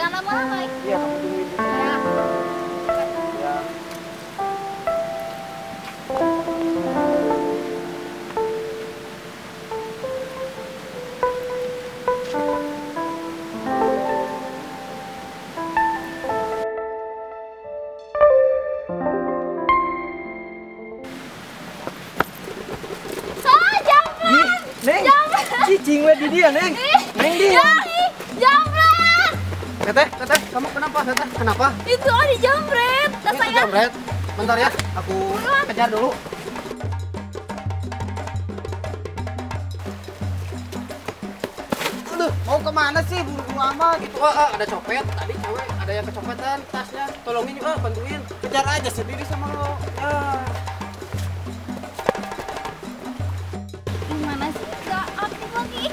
Jangan lama-lama. Iya, kamu tungguin di sini. Ya. Neng, cicing we di dia, Neng. Neng dia. Jambret. Teteh, kamu kenapa, Teteh? Kenapa? Itu ada jambret. Tas Itu saya. jambret. Bentar ya, aku kejar dulu. Aduh, mau kemana sih? Buru-buru amat gitu. Ada copet. Tadi cewek ada yang kecopetan tasnya. Tolongin juga, bantuin. Kejar aja sendiri sama lo. Ya. Gimana sih? Gak aktif lagi.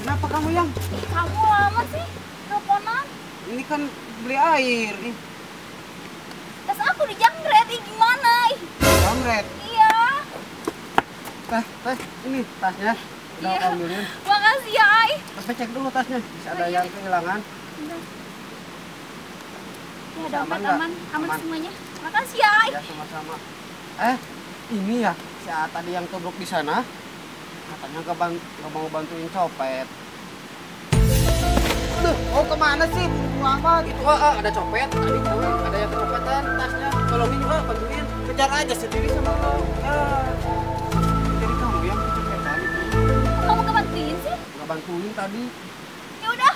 Kenapa kamu yang? Ih, kamu lama sih. Teleponan. Ini kan beli air. Ih, Tas aku di jambret. Ih, gimana? Ih, jambret. iya. Teh, ini tasnya. Udah Iya. aku ambilin. Makasih ya, Ai. Terus cek dulu tasnya. Bisa ada Oh, iya. yang kehilangan. Ya, dompet nggak? aman semuanya. Makasih ya, Ai. Ya, sama-sama. Ini ya, si A tadi yang tubruk di sana. Katanya nggak mau bantuin copet. Aduh, mau kemana sih? Buru-buru amat gitu. Ada copet. Tadi cewek ada yang kecopetan tasnya. Tolongin juga, bantuin. Kejar aja sendiri sama lo. Ya. Jadi kamu yang kecopetan itu. Kok kamu gak bantuin sih? Nggak bantuin tadi. Ya udah.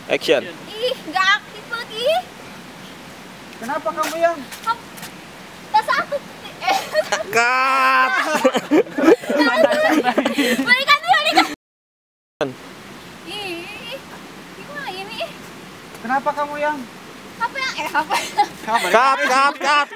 Action. Ih, gak aktif lagi. Kenapa kamu yang? Tas aku. Cut. Balikan. Ih, gimana ini? Kenapa kamu yang? Apa yang? Apa? Kabar. Cut.